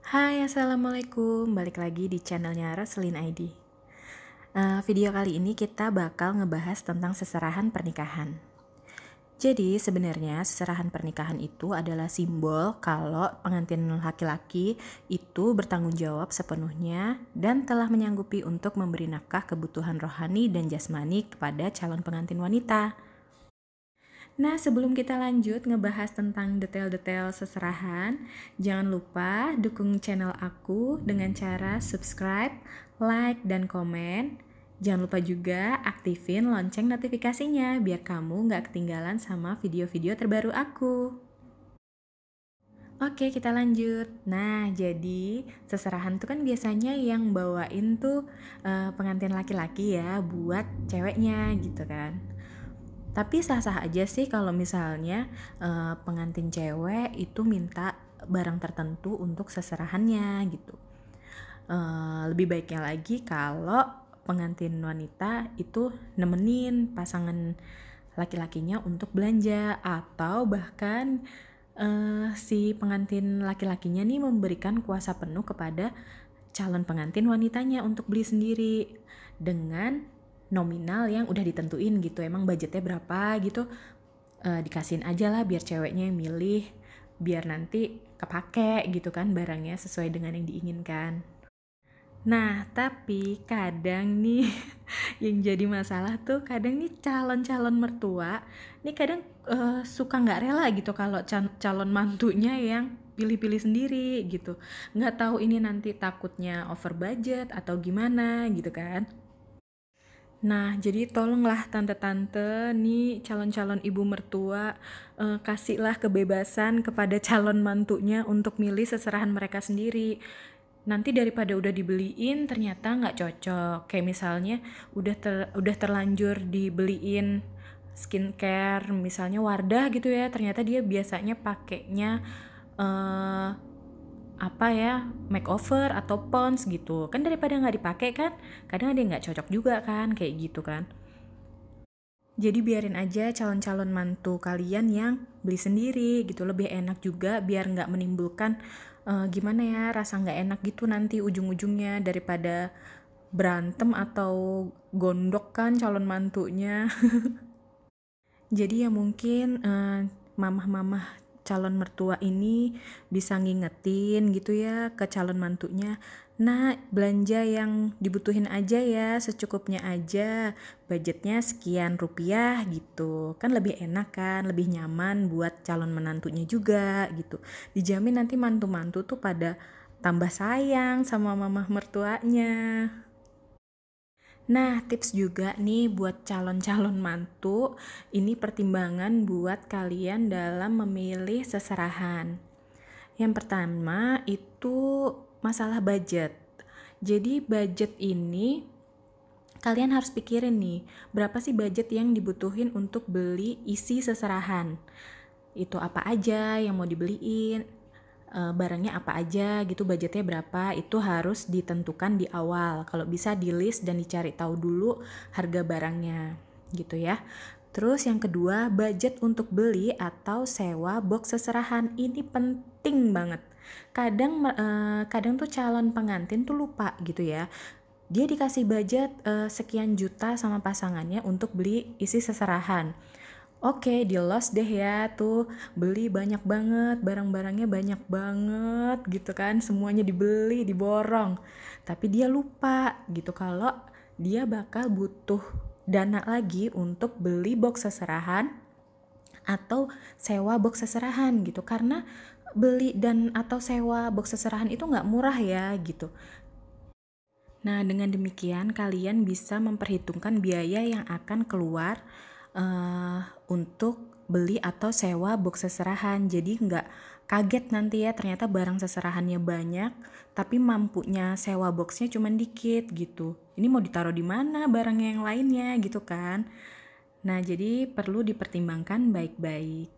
Hai, Assalamualaikum. Balik lagi di channelnya Roslin ID. Video kali ini kita bakal ngebahas tentang seserahan pernikahan. Jadi sebenarnya seserahan pernikahan itu adalah simbol kalau pengantin laki-laki itu bertanggung jawab sepenuhnya dan telah menyanggupi untuk memberi nafkah kebutuhan rohani dan jasmani kepada calon pengantin wanita. Nah, sebelum kita lanjut ngebahas tentang detail-detail seserahan, jangan lupa dukung channel aku dengan cara subscribe, like, dan komen. Jangan lupa juga aktifin lonceng notifikasinya biar kamu nggak ketinggalan sama video-video terbaru aku. Oke, kita lanjut. Nah, jadi seserahan tuh kan biasanya yang bawain tuh pengantin laki-laki ya buat ceweknya gitu kan. Tapi sah-sah aja sih kalau misalnya pengantin cewek itu minta barang tertentu untuk seserahannya gitu. Lebih baiknya lagi kalau pengantin wanita itu nemenin pasangan laki-lakinya untuk belanja atau bahkan si pengantin laki-lakinya nih memberikan kuasa penuh kepada calon pengantin wanitanya untuk beli sendiri dengan nominal yang udah ditentuin gitu, emang budgetnya berapa gitu, dikasihin aja lah biar ceweknya yang milih, biar nanti kepake gitu kan barangnya sesuai dengan yang diinginkan. Nah, tapi kadang nih yang jadi masalah tuh kadang nih calon-calon mertua nih kadang suka nggak rela gitu kalau calon mantunya yang pilih-pilih sendiri gitu. Nggak tahu ini nanti takutnya over budget atau gimana gitu kan. Nah, jadi tolonglah tante-tante nih calon-calon ibu mertua, kasihlah kebebasan kepada calon mantunya untuk milih seserahan mereka sendiri. Nanti daripada udah dibeliin ternyata nggak cocok. Kayak misalnya udah terlanjur dibeliin skincare, misalnya Wardah gitu ya, ternyata dia biasanya pakainya eh makeover atau Pond's gitu kan, daripada nggak dipakai kan kadang ada yang nggak cocok juga kan kayak gitu kan. Jadi biarin aja calon-calon mantu kalian yang beli sendiri gitu, lebih enak juga biar nggak menimbulkan gimana ya, rasa nggak enak gitu nanti ujung-ujungnya daripada berantem atau gondok kan calon mantunya. Jadi ya mungkin mamah-mamah calon mertua ini bisa ngingetin gitu ya ke calon mantunya. Nah, belanja yang dibutuhin aja ya, secukupnya aja. Budgetnya sekian rupiah gitu. Kan lebih enak kan, lebih nyaman buat calon menantunya juga gitu. Dijamin nanti mantu-mantu tuh pada tambah sayang sama mamah mertuanya. Nah, tips juga nih buat calon-calon mantu, ini pertimbangan buat kalian dalam memilih seserahan. Yang pertama itu masalah budget. Jadi budget ini kalian harus pikirin nih, berapa sih budget yang dibutuhin untuk beli isi seserahan. Itu apa aja yang mau dibeliin, barangnya apa aja gitu, budgetnya berapa, itu harus ditentukan di awal. Kalau bisa di list dan dicari tahu dulu harga barangnya gitu ya. Terus yang kedua, budget untuk beli atau sewa box seserahan ini penting banget. Kadang tuh calon pengantin tuh lupa gitu ya. Dia dikasih budget sekian juta sama pasangannya untuk beli isi seserahan. Oke, di loss deh ya tuh, beli banyak banget, barang-barangnya banyak banget gitu kan, semuanya dibeli, diborong. Tapi dia lupa gitu kalau dia bakal butuh dana lagi untuk beli box seserahan atau sewa box seserahan gitu. Karena beli dan atau sewa box seserahan itu nggak murah ya gitu. Nah, dengan demikian kalian bisa memperhitungkan biaya yang akan keluar untuk beli atau sewa box seserahan. Jadi nggak kaget nanti ya ternyata barang seserahannya banyak, tapi mampunya sewa boxnya cuma dikit gitu. Ini mau ditaruh di mana barangnya yang lainnya gitu kan. Nah, jadi perlu dipertimbangkan baik-baik.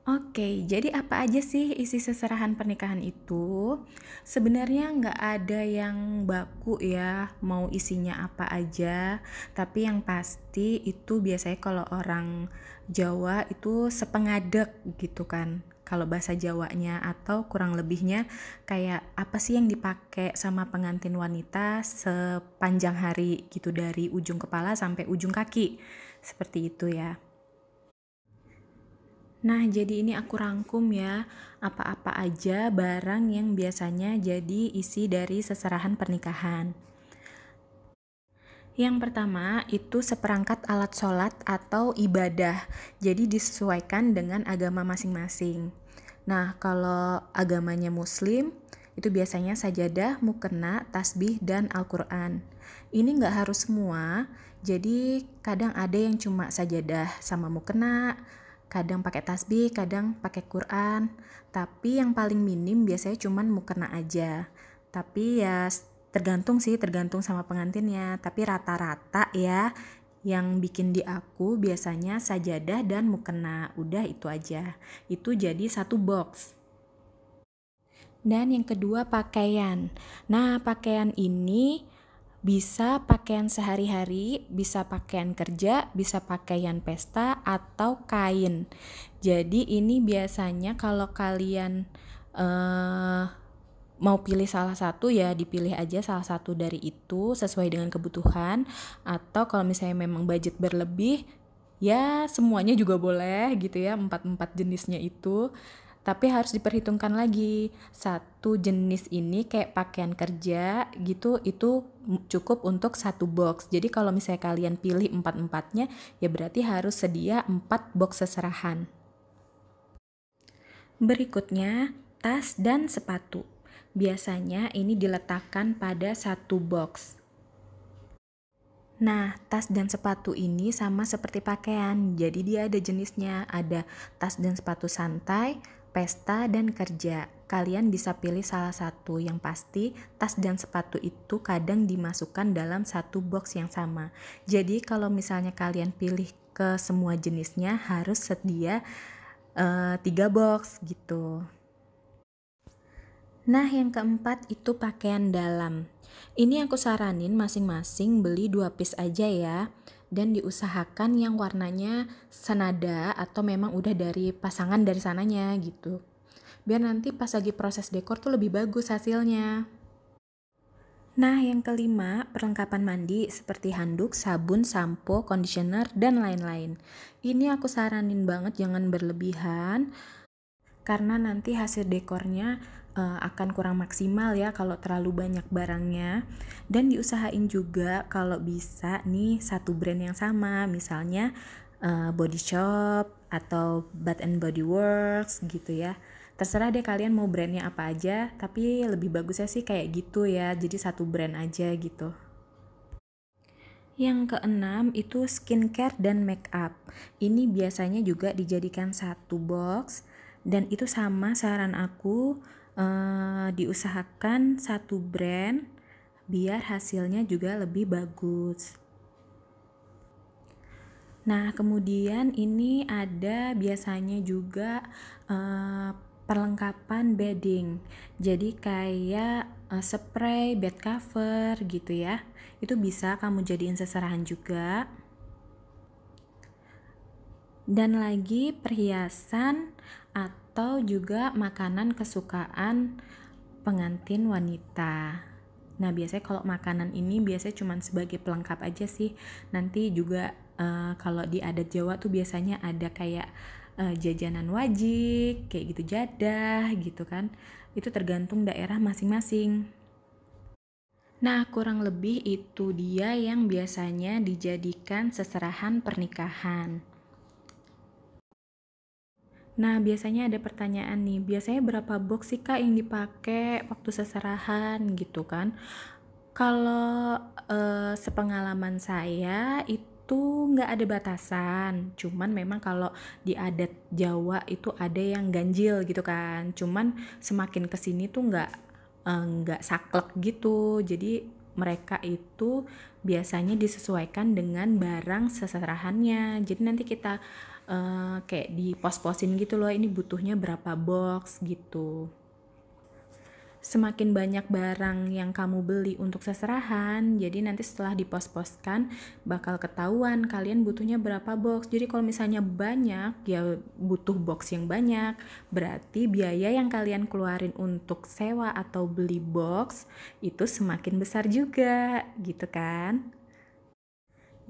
Oke, jadi apa aja sih isi seserahan pernikahan itu? Sebenarnya nggak ada yang baku ya, mau isinya apa aja. Tapi yang pasti itu biasanya kalau orang Jawa itu sepengadek gitu kan. kalau bahasa Jawanya, atau kurang lebihnya kayak apa sih yang dipakai sama pengantin wanita sepanjang hari gitu, dari ujung kepala sampai ujung kaki, seperti itu ya. Nah, jadi ini aku rangkum ya, apa-apa aja barang yang biasanya jadi isi dari seserahan pernikahan. Yang pertama itu seperangkat alat sholat atau ibadah, jadi disesuaikan dengan agama masing-masing. Nah, kalau agamanya muslim, itu biasanya sajadah, mukena, tasbih, dan Al-Quran. Ini nggak harus semua, jadi kadang ada yang cuma sajadah sama mukena, kadang pakai tasbih, kadang pakai Quran, tapi yang paling minim biasanya cuma mukena aja. Tapi ya tergantung sama pengantinnya, tapi rata-rata ya yang bikin di aku biasanya sajadah dan mukena, udah itu aja. Itu jadi satu box. Dan yang kedua pakaian. Nah, pakaian ini bisa pakaian sehari-hari, bisa pakaian kerja, bisa pakaian pesta, atau kain. Jadi ini biasanya kalau kalian mau pilih salah satu ya dipilih aja salah satu dari itu sesuai dengan kebutuhan, atau kalau misalnya memang budget berlebih ya semuanya juga boleh gitu ya, 4 jenisnya itu. Tapi harus diperhitungkan lagi, satu jenis ini kayak pakaian kerja gitu, itu cukup untuk satu box. Jadi kalau misalnya kalian pilih 4-4-nya, ya berarti harus sedia 4 box seserahan. Berikutnya, tas dan sepatu. Biasanya ini diletakkan pada satu box. Nah, tas dan sepatu ini sama seperti pakaian, jadi dia ada jenisnya, ada tas dan sepatu santai, pesta, dan kerja. Kalian bisa pilih salah satu, yang pasti tas dan sepatu itu kadang dimasukkan dalam satu box yang sama. Jadi kalau misalnya kalian pilih ke semua jenisnya harus sedia 3 box gitu. Nah, yang keempat itu pakaian dalam. Ini aku saranin masing-masing beli 2 piece aja ya, dan diusahakan yang warnanya senada atau memang udah dari pasangan dari sananya gitu. Biar nanti pas lagi proses dekor tuh lebih bagus hasilnya. Nah, yang kelima, perlengkapan mandi seperti handuk, sabun, sampo, conditioner, dan lain-lain. Ini aku saranin banget jangan berlebihan, karena nanti hasil dekornya akan kurang maksimal ya kalau terlalu banyak barangnya. Dan diusahain juga kalau bisa nih satu brand yang sama, misalnya Body Shop atau Bath and Body Works gitu ya. Terserah deh kalian mau brandnya apa aja, tapi lebih bagusnya sih kayak gitu ya, jadi satu brand aja gitu. Yang keenam itu skincare dan make up. Ini biasanya juga dijadikan satu box, dan itu sama saran aku, diusahakan satu brand biar hasilnya juga lebih bagus. Nah, kemudian ini ada biasanya juga perlengkapan bedding. Jadi kayak spray, bed cover gitu ya. Itu bisa kamu jadiin seserahan juga. Dan lagi perhiasan atau juga makanan kesukaan pengantin wanita. Nah, biasanya kalau makanan ini biasanya cuma sebagai pelengkap aja sih. Nanti juga kalau di adat Jawa tuh biasanya ada kayak jajanan wajik, kayak gitu, jadah gitu kan. Itu tergantung daerah masing-masing. Nah, kurang lebih itu dia yang biasanya dijadikan seserahan pernikahan. Nah, biasanya ada pertanyaan nih, biasanya berapa box sih Kak yang dipakai waktu seserahan gitu kan? Kalau sepengalaman saya itu nggak ada batasan, cuman memang kalau di adat Jawa itu ada yang ganjil gitu kan, cuman semakin kesini tuh nggak saklek gitu, jadi mereka itu biasanya disesuaikan dengan barang seserahannya, jadi nanti kita kayak di pos-posin gitu loh, ini butuhnya berapa box gitu. Semakin banyak barang yang kamu beli untuk seserahan, jadi nanti setelah dipos-poskan bakal ketahuan kalian butuhnya berapa box. Jadi kalau misalnya banyak, ya butuh box yang banyak, berarti biaya yang kalian keluarin untuk sewa atau beli box itu semakin besar juga, gitu kan?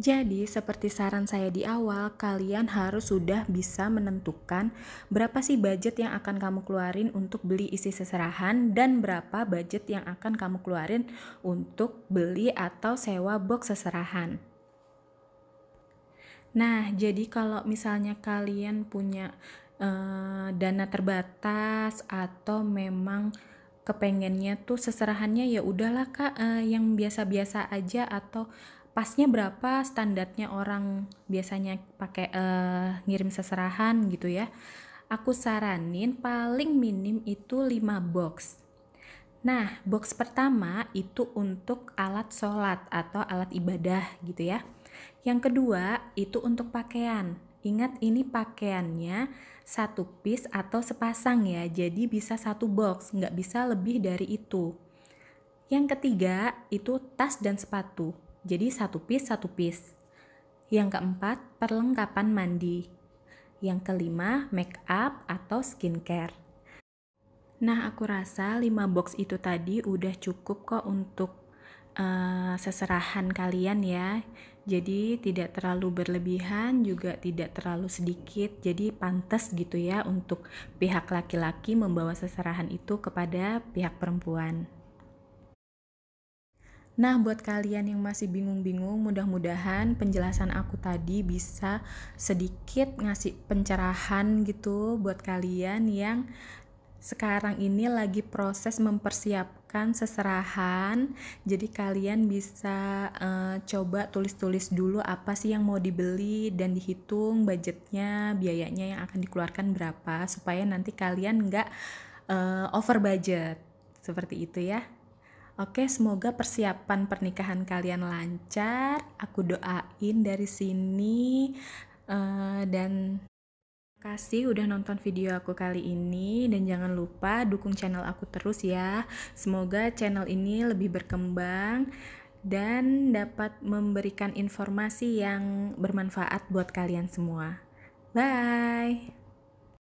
Jadi, seperti saran saya di awal, kalian harus sudah bisa menentukan berapa sih budget yang akan kamu keluarin untuk beli isi seserahan dan berapa budget yang akan kamu keluarin untuk beli atau sewa box seserahan. Nah, jadi kalau misalnya kalian punya dana terbatas atau memang kepengennya tuh seserahannya ya udahlah Kak, yang biasa-biasa aja, atau pasnya berapa standarnya orang biasanya pakai ngirim seserahan gitu ya. Aku saranin paling minim itu 5 box. Nah, box pertama itu untuk alat sholat atau alat ibadah gitu ya. Yang kedua itu untuk pakaian. Ingat, ini pakaiannya satu piece atau sepasang ya, jadi bisa satu box, nggak bisa lebih dari itu. Yang ketiga itu tas dan sepatu, jadi satu piece satu piece. Yang keempat, perlengkapan mandi. Yang kelima, make up atau skincare. Nah, aku rasa 5 box itu tadi udah cukup kok untuk seserahan kalian ya. Jadi tidak terlalu berlebihan, juga tidak terlalu sedikit. Jadi pantas gitu ya untuk pihak laki-laki membawa seserahan itu kepada pihak perempuan. Nah, buat kalian yang masih bingung-bingung, mudah-mudahan penjelasan aku tadi bisa sedikit ngasih pencerahan gitu buat kalian yang sekarang ini lagi proses mempersiapkan seserahan. Jadi kalian bisa coba tulis-tulis dulu apa sih yang mau dibeli dan dihitung budgetnya, biayanya yang akan dikeluarkan berapa, supaya nanti kalian nggak over budget. Seperti itu ya. Oke, semoga persiapan pernikahan kalian lancar. Aku doain dari sini. Dan terima kasih udah nonton video aku kali ini. Dan jangan lupa dukung channel aku terus ya. Semoga channel ini lebih berkembang dan dapat memberikan informasi yang bermanfaat buat kalian semua. Bye!